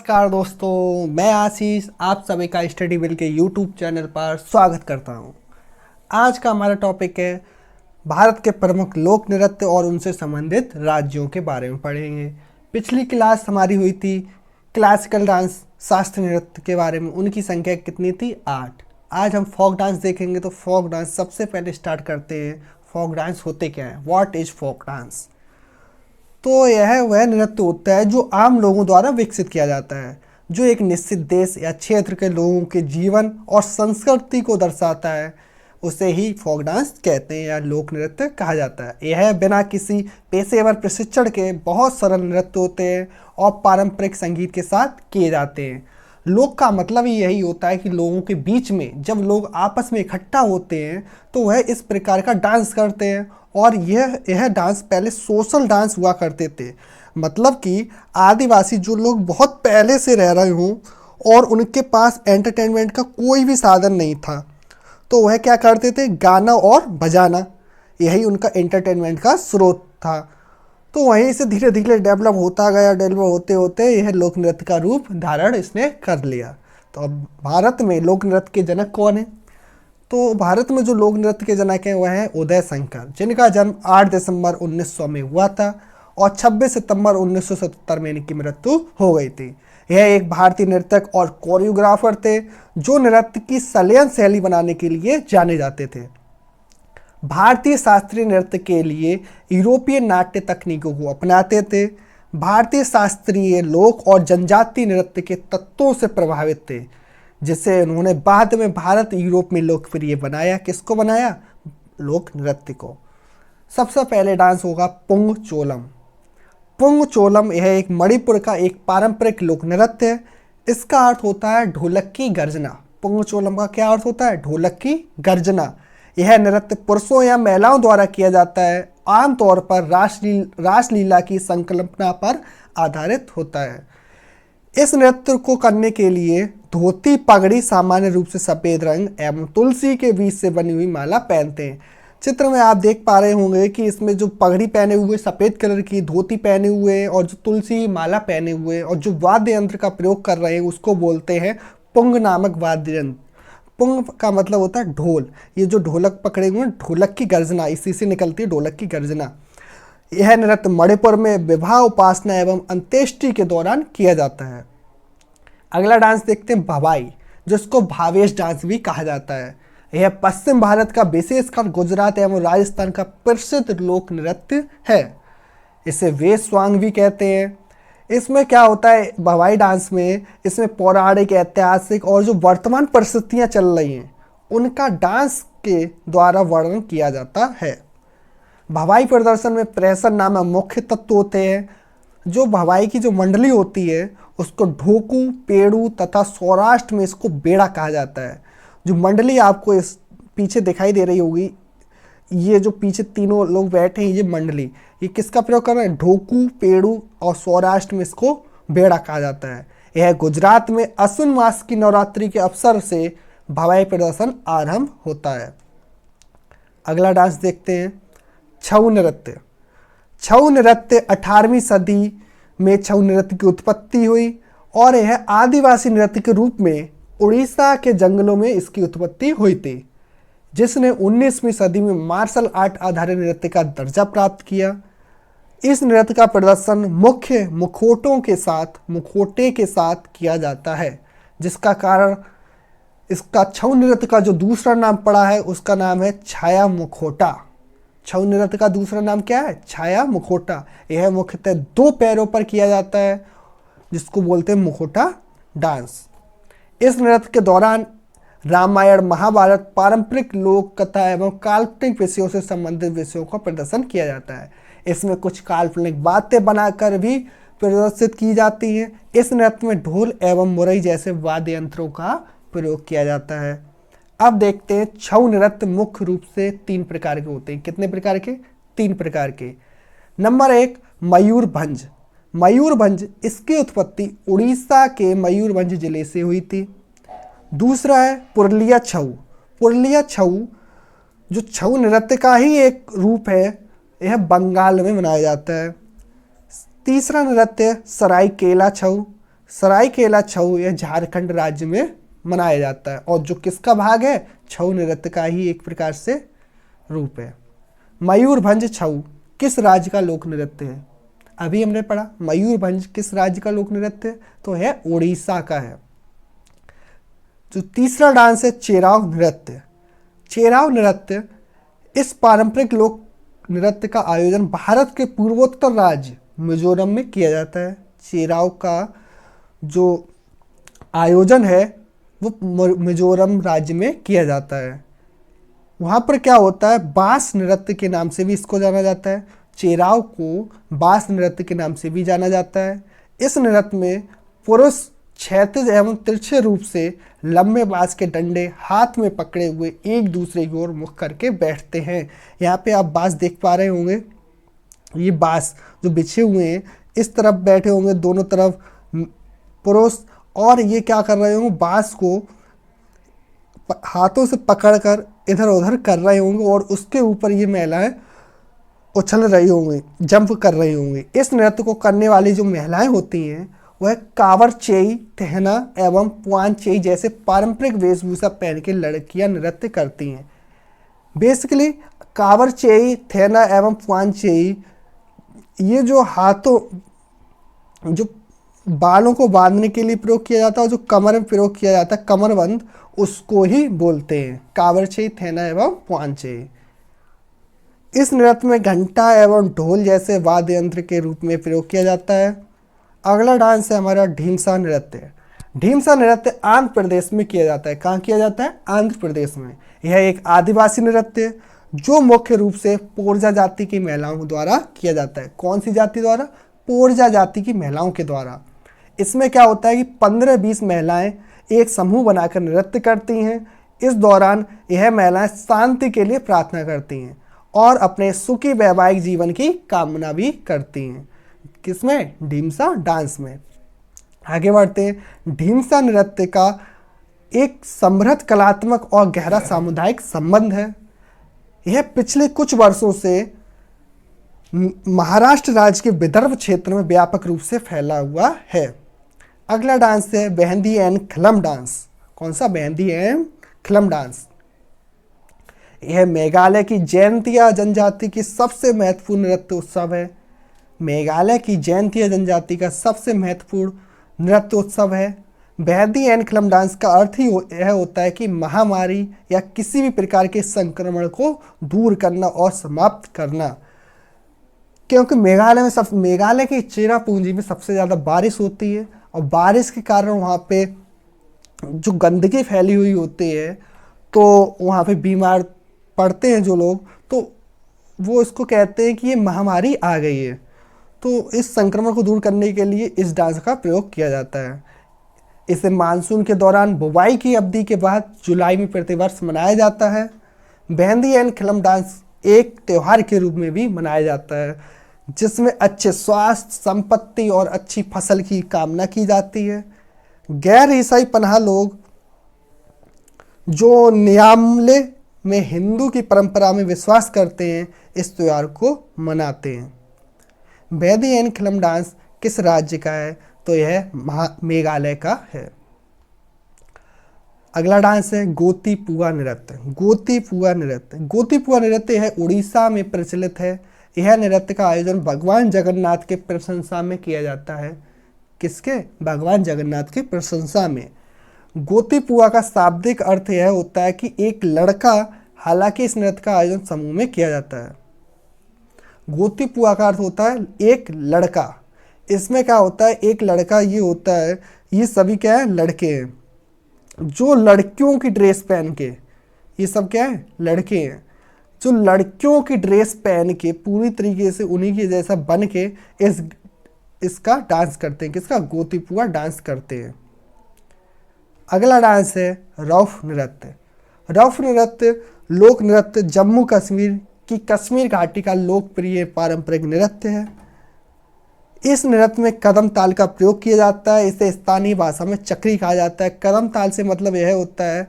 नमस्कार दोस्तों, मैं आशीष आप सभी का स्टडी विल के यूट्यूब चैनल पर स्वागत करता हूं। आज का हमारा टॉपिक है भारत के प्रमुख लोक नृत्य और उनसे संबंधित राज्यों के बारे में पढ़ेंगे। पिछली क्लास हमारी हुई थी क्लासिकल डांस शास्त्रीय नृत्य के बारे में, उनकी संख्या कितनी थी? 8। आज हम फोक डांस देखेंगे। तो फोक डांस सबसे पहले स्टार्ट करते हैं। फोक डांस होते क्या है? What is folk dance? तो यह वह नृत्य होता है जो आम लोगों द्वारा विकसित किया जाता है, जो एक निश्चित देश या क्षेत्र के लोगों के जीवन और संस्कृति को दर्शाता है। उसे ही फोक डांस कहते हैं या लोक नृत्य कहा जाता है। यह बिना किसी पेशेवर प्रशिक्षण के बहुत सरल नृत्य होते हैं और पारंपरिक संगीत के साथ किए जाते हैं। लोक का मतलब ही यही होता है कि लोगों के बीच में जब लोग आपस में इकट्ठा होते हैं तो वह इस प्रकार का डांस करते हैं। और यह डांस पहले सोशल डांस हुआ करते थे, मतलब कि आदिवासी जो लोग बहुत पहले से रह रहे हों और उनके पास एंटरटेनमेंट का कोई भी साधन नहीं था, तो वह क्या करते थे? गाना और बजाना, यही उनका एंटरटेनमेंट का स्रोत था। तो वहीं से धीरे धीरे डेवलप होता गया। डेवलप होते होते यह लोक नृत्य का रूप धारण इसने कर लिया। तो अब भारत में लोक नृत्य के जनक कौन है? तो भारत में जो लोक नृत्य के जनक हैं वह हैं उदय शंकर, जिनका जन्म 8 दिसंबर 1900 में हुआ था और 26 सितंबर 1977 में इनकी मृत्यु हो गई थी। यह एक भारतीय नर्तक और कोरियोग्राफर थे जो नृत्य की संलयन शैली बनाने के लिए जाने जाते थे। भारतीय शास्त्रीय नृत्य के लिए यूरोपीय नाट्य तकनीकों को अपनाते थे। भारतीय शास्त्रीय लोक और जनजातीय नृत्य के तत्वों से प्रभावित थे, जिसे उन्होंने बाद में भारत यूरोप में लोकप्रिय बनाया। किसको बनाया? लोक नृत्य को। सबसे पहले डांस होगा पुंग चोलम। पुंग चोलम यह एक मणिपुर का एक पारंपरिक लोक नृत्य है। इसका अर्थ होता है ढोलक की गर्जना। पुंग चोलम का क्या अर्थ होता है? ढोलक की गर्जना। यह नृत्य पुरुषों या महिलाओं द्वारा किया जाता है, आमतौर पर रासलीला की संकल्पना पर आधारित होता है। इस नृत्य को करने के लिए धोती पगड़ी सामान्य रूप से सफ़ेद रंग एवं तुलसी के बीज से बनी हुई माला पहनते हैं। चित्र में आप देख पा रहे होंगे कि इसमें जो पगड़ी पहने हुए, सफ़ेद कलर की धोती पहने हुए और जो तुलसी माला पहने हुए और जो वाद्य यंत्र का प्रयोग कर रहे हैं उसको बोलते हैं पुंग नामक वाद्य यंत्र। पुंग का मतलब होता है ढोल। ये जो ढोलक पकड़े हुए हैं, ढोलक की गर्जना, इसी से निकलती है ढोलक की गर्जना। यह नृत्य मणिपुर में विवाह, उपासना एवं अंत्येष्टि के दौरान किया जाता है। अगला डांस देखते हैं भवाई, जिसको भावेश डांस भी कहा जाता है। यह पश्चिम भारत का, विशेषकर गुजरात एवं राजस्थान का प्रसिद्ध लोक नृत्य है। इसे वेशवांग भी कहते हैं। इसमें क्या होता है भवाई डांस में? इसमें पौराणिक, ऐतिहासिक और जो वर्तमान परिस्थितियां चल रही हैं उनका डांस के द्वारा वर्णन किया जाता है। भवाई प्रदर्शन में प्रेषण नामक मुख्य तत्व होते हैं। जो भवाई की जो मंडली होती है उसको ढोकू, पेड़ू तथा सौराष्ट्र में इसको बेड़ा कहा जाता है। जो मंडली आपको इस पीछे दिखाई दे रही होगी, ये जो पीछे तीनों लोग बैठे हैं, ये मंडली, ये किसका प्रयोग कर रहे हैं? ढोकू, पेड़ू और सौराष्ट्र में इसको बेड़ा कहा जाता है। यह गुजरात में अश्विन मास की नवरात्रि के अवसर से भवाई प्रदर्शन आरंभ होता है। अगला डांस देखते हैं छऊ नृत्य। छऊ नृत्य 18वीं सदी में छऊ नृत्य की उत्पत्ति हुई और यह आदिवासी नृत्य के रूप में उड़ीसा के जंगलों में इसकी उत्पत्ति हुई थी, जिसने 19वीं सदी में मार्शल आर्ट आधारित नृत्य का दर्जा प्राप्त किया। इस नृत्य का प्रदर्शन मुख्य मुखौटे के साथ किया जाता है, जिसका कारण इसका छऊ नृत्य का जो दूसरा नाम पड़ा है उसका नाम है छाया मुखौटा। छऊ नृत्य का दूसरा नाम क्या है? छाया मुखौटा। यह मुख्यतः 2 पैरों पर किया जाता है, जिसको बोलते हैं मुखौटा डांस। इस नृत्य के दौरान रामायण, महाभारत, पारंपरिक लोक कथा एवं काल्पनिक विषयों से संबंधित विषयों का प्रदर्शन किया जाता है। इसमें कुछ काल्पनिक बातें बनाकर भी प्रदर्शित की जाती हैं। इस नृत्य में ढोल एवं मुरई जैसे वाद्य यंत्रों का प्रयोग किया जाता है। अब देखते हैं छऊ नृत्य मुख्य रूप से 3 प्रकार के होते हैं। कितने प्रकार के? 3 प्रकार के। नंबर 1 मयूरभंज। मयूरभंज, इसकी उत्पत्ति उड़ीसा के मयूरभंज जिले से हुई थी। दूसरा है पुरलिया छऊ। पुरलिया छऊ जो छऊ नृत्य का ही एक रूप है, यह बंगाल में मनाया जाता है। तीसरा नृत्य सरायकेला छऊ, सरायकेला छऊ यह झारखंड राज्य में मनाया जाता है और जो किसका भाग है, छऊ नृत्य का ही एक प्रकार से रूप है। मयूरभंज छऊ किस राज्य का लोक नृत्य है? अभी हमने पढ़ा मयूरभंज किस राज्य का लोक नृत्य है, तो है उड़ीसा का है। जो तीसरा डांस है चेराव नृत्य। चेराव नृत्य इस पारंपरिक लोक नृत्य का आयोजन भारत के पूर्वोत्तर राज्य मिजोरम में किया जाता है। चेराव का जो आयोजन है वो मिजोरम राज्य में किया जाता है। वहाँ पर क्या होता है, बांस नृत्य के नाम से भी इसको जाना जाता है। चेराव को बांस नृत्य के नाम से भी जाना जाता है। इस नृत्य में पुरुष क्षैतिज एवं तिरछे रूप से लंबे बांस के डंडे हाथ में पकड़े हुए एक दूसरे की ओर मुख करके बैठते हैं। यहाँ पे आप बांस देख पा रहे होंगे, ये बांस जो बिछे हुए हैं इस तरफ बैठे होंगे दोनों तरफ पुरुष, और ये क्या कर रहे होंगे, बांस को हाथों से पकड़कर इधर उधर कर रहे होंगे और उसके ऊपर ये महिलाएं उछल रही होंगी, जंप कर रही होंगी। इस नृत्य को करने वाली जो महिलाएं होती हैं वह कावरचेई, थहना एवं पुआनचेई जैसे पारंपरिक वेशभूषा पहन के लड़कियां नृत्य करती हैं। बेसिकली कावरचेई, थहना एवं पुआनचेई ये जो हाथों जो बालों को बांधने के लिए प्रयोग किया जाता है और जो कमर में प्रयोग किया जाता है कमरबंद, उसको ही बोलते हैं कावरचेई, थैना एवं पुआनचेई। इस नृत्य में घंटा एवं ढोल जैसे वाद्य यंत्र के रूप में प्रयोग किया जाता है। अगला डांस है हमारा ढीमसा नृत्य। ढीमसा नृत्य आंध्र प्रदेश में किया जाता है। कहाँ किया जाता है? आंध्र प्रदेश में। यह एक आदिवासी नृत्य है जो मुख्य रूप से पोरजा जाति की महिलाओं द्वारा किया जाता है। कौन सी जाति द्वारा? पोरजा जाति की महिलाओं के द्वारा। इसमें क्या होता है कि 15-20 महिलाएं एक समूह बनाकर नृत्य करती हैं। इस दौरान यह महिलाएं शांति के लिए प्रार्थना करती हैं और अपने सुखी वैवाहिक जीवन की कामना भी करती हैं। किसमें? ढीमसा डांस में। आगे बढ़ते हैं। ढीमसा नृत्य का एक समृद्ध कलात्मक और गहरा सामुदायिक संबंध है। यह पिछले कुछ वर्षों से महाराष्ट्र राज्य के विदर्भ क्षेत्र में व्यापक रूप से फैला हुआ है। अगला डांस है मेहंदी एंड खलम डांस। कौन सा? मेहंदी एंड खलम डांस। यह मेघालय की जैंतिया जनजाति की सबसे महत्वपूर्ण नृत्य उत्सव है। मेघालय की जैंतिया जनजाति का सबसे महत्वपूर्ण नृत्य उत्सव है। मेहंदी एंड खलम डांस का अर्थ ही यह होता है कि महामारी या किसी भी प्रकार के संक्रमण को दूर करना और समाप्त करना। क्योंकि मेघालय की चेरापूंजी में सबसे ज़्यादा बारिश होती है और बारिश के कारण वहाँ पे जो गंदगी फैली हुई होती है तो वहाँ पे बीमार पड़ते हैं जो लोग, तो वो इसको कहते हैं कि ये महामारी आ गई है। तो इस संक्रमण को दूर करने के लिए इस डांस का प्रयोग किया जाता है। इसे मानसून के दौरान बुवाई की अवधि के बाद जुलाई में प्रतिवर्ष मनाया जाता है। मेहंदी एंड खलम डांस एक त्यौहार के रूप में भी मनाया जाता है जिसमें अच्छे स्वास्थ्य, संपत्ति और अच्छी फसल की कामना की जाती है। गैर ईसाई पनाह लोग जो न्यामले में हिंदू की परंपरा में विश्वास करते हैं इस त्यौहार को मनाते हैं। मेहंदी एंड खलम डांस किस राज्य का है? तो यह मेघालय का है। अगला डांस है गोतीपुआ नृत्य। गोतीपुआ नृत्य है उड़ीसा में प्रचलित है। यह नृत्य का आयोजन भगवान जगन्नाथ के प्रशंसा में किया जाता है। किसके? भगवान जगन्नाथ की प्रशंसा में। गोतीपुआ का शाब्दिक अर्थ यह होता है कि एक लड़का, हालांकि इस नृत्य का आयोजन समूह में किया जाता है। गोतीपुआ का अर्थ होता है एक लड़का। इसमें क्या होता है? एक लड़का ये होता है, ये सभी क्या है? लड़के हैं जो लड़कियों की ड्रेस पहन के, ये सब क्या है? लड़के हैं जो लड़कियों की ड्रेस पहन के पूरी तरीके से उन्हीं के जैसा बन के इसका डांस करते हैं। किसका? गोतीपुआ डांस करते हैं। अगला डांस है रौफ नृत्य। रौफ नृत्य लोक नृत्य जम्मू कश्मीर की कश्मीर घाटी का लोकप्रिय पारंपरिक नृत्य है। इस नृत्य में कदम ताल का प्रयोग किया जाता है। इसे स्थानीय भाषा में चक्री कहा जाता है। कदम ताल से मतलब यह होता है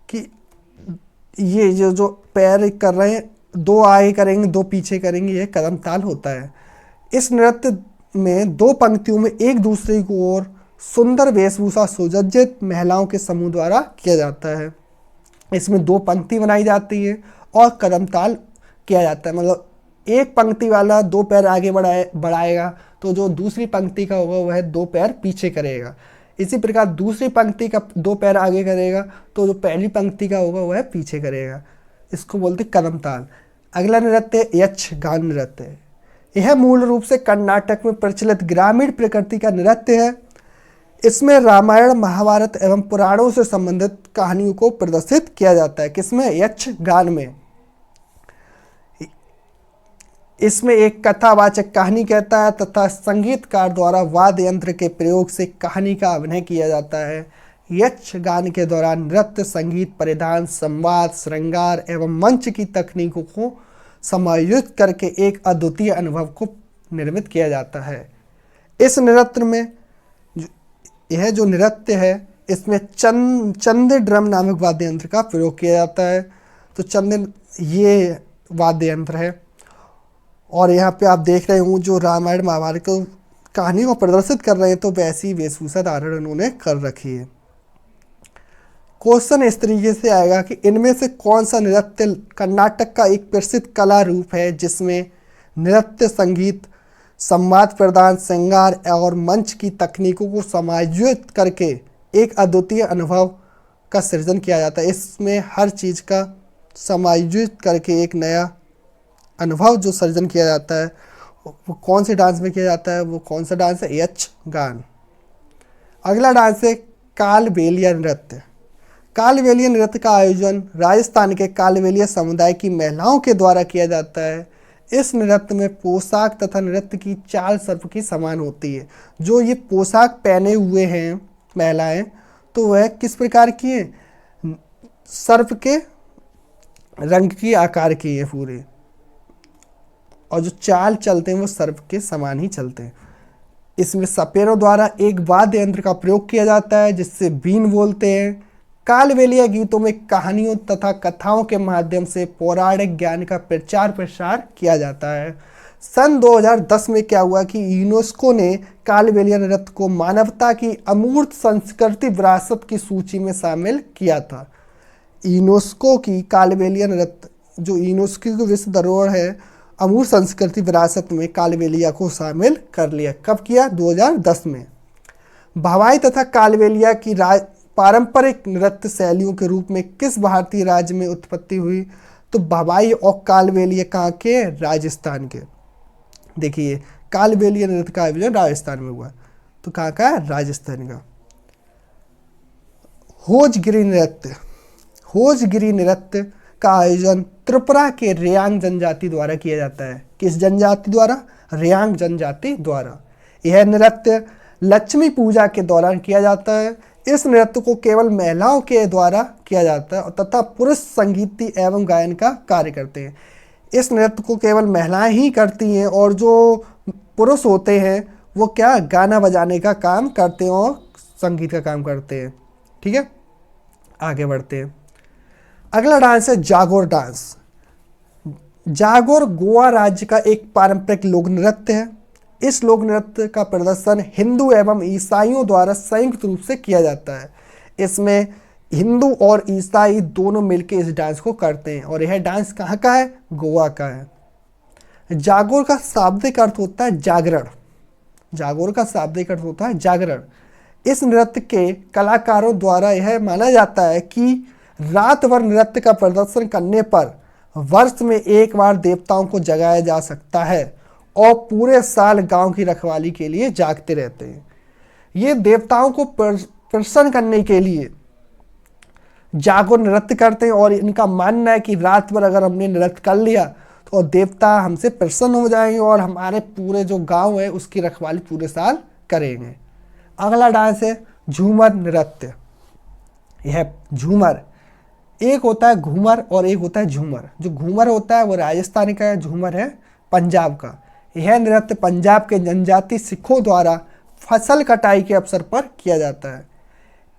कि ये जो पैर कर रहे हैं, दो आगे करेंगे दो पीछे करेंगे, यह कदम ताल होता है। इस नृत्य में दो पंक्तियों में एक दूसरे की ओर सुंदर वेशभूषा सुसज्जित महिलाओं के समूह द्वारा किया जाता है। इसमें 2 पंक्ति बनाई जाती है और कदम ताल किया जाता है। मतलब एक पंक्ति वाला 2 पैर आगे बढ़ाएगा तो जो दूसरी पंक्ति का होगा वह 2 पैर पीछे करेगा। इसी प्रकार दूसरी पंक्ति का 2 पैर आगे करेगा तो जो पहली पंक्ति का होगा वह पीछे करेगा। इसको बोलते कदम ताल। अगला नृत्य यक्षगान नृत्य है। यह मूल रूप से कर्नाटक में प्रचलित ग्रामीण प्रकृति का नृत्य है। इसमें रामायण, महाभारत एवं पुराणों से संबंधित कहानियों को प्रदर्शित किया जाता है। किसमें? यक्षगान में। इसमें एक कथावाचक कहानी कहता है तथा संगीतकार द्वारा वाद्य यंत्र के प्रयोग से कहानी का अभिनय किया जाता है। यक्षगान के दौरान नृत्य, संगीत, परिधान, संवाद, श्रृंगार एवं मंच की तकनीकों को समायोजित करके एक अद्वितीय अनुभव को निर्मित किया जाता है। इस नृत्य में यह जो नृत्य है इसमें चंद ड्रम नामक वाद्य यंत्र का प्रयोग किया जाता है। तो चंद ये वाद्य यंत्र है और यहाँ पे आप देख रहे हो जो रामायण महाभारत को कहानी को प्रदर्शित कर रहे हैं तो वैसी वेशभूषा धारण उन्होंने कर रखी है। क्वेश्चन इस तरीके से आएगा कि इनमें से कौन सा नृत्य कर्नाटक का एक प्रसिद्ध कला रूप है जिसमें नृत्य, संगीत, संवाद, प्रदान, श्रृंगार और मंच की तकनीकों को समायोजित करके एक अद्वितीय अनुभव का सृजन किया जाता है। इसमें हर चीज़ का समायोजित करके एक नया अनुभव जो सृजन किया जाता है वो कौन से डांस में किया जाता है? वो कौन सा डांस है? यक्षगान। अगला डांस है कालबेलिया नृत्य। कालबेलिया नृत्य का आयोजन राजस्थान के कालबेलिया समुदाय की महिलाओं के द्वारा किया जाता है। इस नृत्य में पोशाक तथा नृत्य की चाल सर्प की समान होती है। जो ये पोशाक पहने हुए हैं महिलाएं तो वह किस प्रकार की है? सर्प के रंग की आकार की है पूरे, और जो चाल चलते हैं वो सर्प के समान ही चलते हैं। इसमें सपेरों द्वारा एक वाद्य यंत्र का प्रयोग किया जाता है जिससे बीन बोलते हैं। कालबेलिया गीतों में कहानियों तथा कथाओं के माध्यम से पौराणिक ज्ञान का प्रचार प्रसार किया जाता है। सन 2010 में क्या हुआ कि यूनेस्को ने कालबेलिया नृत्य को मानवता की अमूर्त संस्कृति विरासत की सूची में शामिल किया था। यूनेस्को की कालबेलिया नृत्य जो यूनेस्को की विश्व धरोहर है, अमूर्त संस्कृति विरासत में कालबेलिया को शामिल कर लिया। कब किया? 2010 में। भवाई तथा कालबेलिया की पारंपरिक नृत्य शैलियों के रूप में किस भारतीय राज्य में उत्पत्ति हुई? तो भवाई और कालबेलिया कहाँ के? राजस्थान के। देखिए कालबेलिया नृत्य का आयोजन राजस्थान में हुआ, तो कहाँ का है? राजस्थान का। होजगिरी नृत्य। होजगिरी नृत्य का आयोजन त्रिपुरा के रेयांग जनजाति द्वारा किया जाता है। किस जनजाति द्वारा? रेयांग जनजाति द्वारा। यह नृत्य लक्ष्मी पूजा के दौरान किया जाता है। इस नृत्य को केवल महिलाओं के द्वारा किया जाता है तथा पुरुष संगीत एवं गायन का कार्य करते हैं। इस नृत्य को केवल महिलाएं ही करती हैं और जो पुरुष होते हैं वो क्या? गाना बजाने का काम करते हैं और संगीत का काम करते हैं। ठीक है, आगे बढ़ते हैं। अगला डांस है जागोर डांस। जागोर गोवा राज्य का एक पारंपरिक लोक नृत्य है। इस लोक नृत्य का प्रदर्शन हिंदू एवं ईसाइयों द्वारा संयुक्त रूप से किया जाता है। इसमें हिंदू और ईसाई दोनों मिलकर इस डांस को करते हैं और यह डांस कहाँ का है? गोवा का है। जागोर का शाब्दिक अर्थ होता है जागरण। जागोर का शाब्दिक अर्थ होता है जागरण। इस नृत्य के कलाकारों द्वारा यह माना जाता है कि रात भर नृत्य का प्रदर्शन करने पर वर्ष में एक बार देवताओं को जगाया जा सकता है और पूरे साल गांव की रखवाली के लिए जागते रहते हैं। ये देवताओं को प्रसन्न करने के लिए जागो नृत्य करते हैं और इनका मानना है कि रात भर अगर हमने नृत्य कर लिया तो देवता हमसे प्रसन्न हो जाएंगे और हमारे पूरे जो गांव है उसकी रखवाली पूरे साल करेंगे। अगला डांस है झूमर नृत्य। यह झूमर, एक होता है घूमर और एक होता है झूमर। जो घूमर होता है वो राजस्थान का है, झूमर है पंजाब का। यह नृत्य पंजाब के जनजाति सिखों द्वारा फसल कटाई के अवसर पर किया जाता है।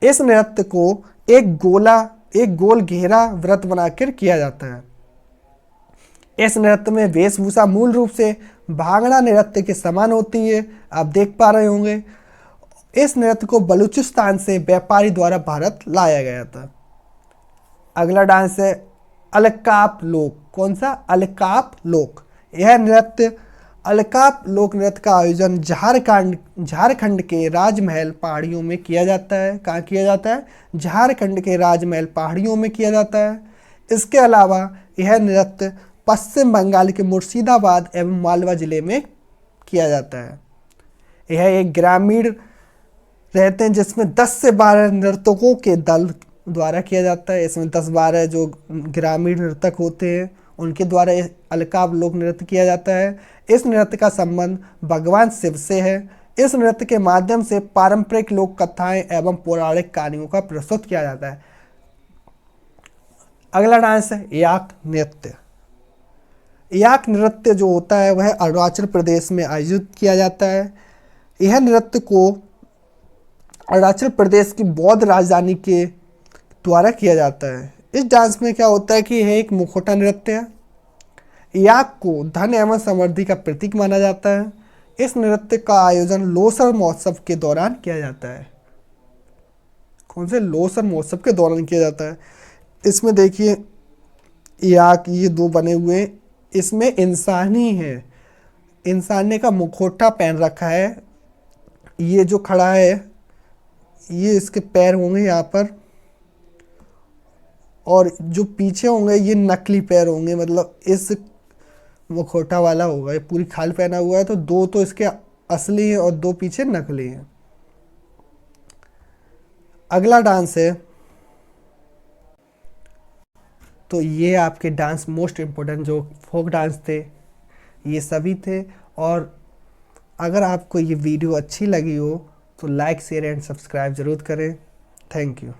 इस नृत्य को एक गोल घेरा व्रत बनाकर किया जाता है। इस नृत्य में वेशभूषा मूल रूप से भांगड़ा नृत्य के समान होती है, आप देख पा रहे होंगे। इस नृत्य को बलूचिस्तान से व्यापारी द्वारा भारत लाया गया था। अगला डांस है अलकाप लोक। कौन सा? अलकाप लोक। यह नृत्य अलकाप लोक नृत्य का आयोजन झारखंड के राजमहल पहाड़ियों में किया जाता है। कहाँ किया जाता है? झारखंड के राजमहल पहाड़ियों में किया जाता है। इसके अलावा यह नृत्य पश्चिम बंगाल के मुर्शिदाबाद एवं मालवा जिले में किया जाता है। यह एक ग्रामीण रहते हैं जिसमें 10 से 12 नर्तकों के दल द्वारा किया जाता है। इसमें 10-12 जो ग्रामीण नर्तक होते हैं उनके द्वारा अलकाप लोक नृत्य किया जाता है। इस नृत्य का संबंध भगवान शिव से है। इस नृत्य के माध्यम से पारंपरिक लोक कथाएं एवं पौराणिक कहानियों का प्रस्तुत किया जाता है। अगला डांस है याक नृत्य। याक नृत्य जो होता है वह अरुणाचल प्रदेश में आयोजित किया जाता है। यह नृत्य को अरुणाचल प्रदेश की बौद्ध राजधानी के द्वारा किया जाता है। इस डांस में क्या होता है कि यह एक मुखौटा नृत्य है। याक को धन एवं समृद्धि का प्रतीक माना जाता है। इस नृत्य का आयोजन लोसर महोत्सव के दौरान किया जाता है। कौन से? लोसर महोत्सव के दौरान किया जाता है। इसमें देखिए याक ये दो बने हुए, इसमें इंसान ही है। इंसान ने का मुखौटा पहन रखा है। ये जो खड़ा है ये इसके पैर होंगे यहाँ पर, और जो पीछे होंगे ये नकली पैर होंगे, मतलब इस मुखौटा वाला होगा। ये पूरी खाल पहना हुआ है तो 2 तो इसके असली हैं और 2 पीछे नकली हैं। अगला डांस है, तो ये आपके डांस मोस्ट इम्पोर्टेंट जो फोक डांस थे ये सभी थे। और अगर आपको ये वीडियो अच्छी लगी हो तो लाइक शेयर एंड सब्सक्राइब ज़रूर करें। Thank you.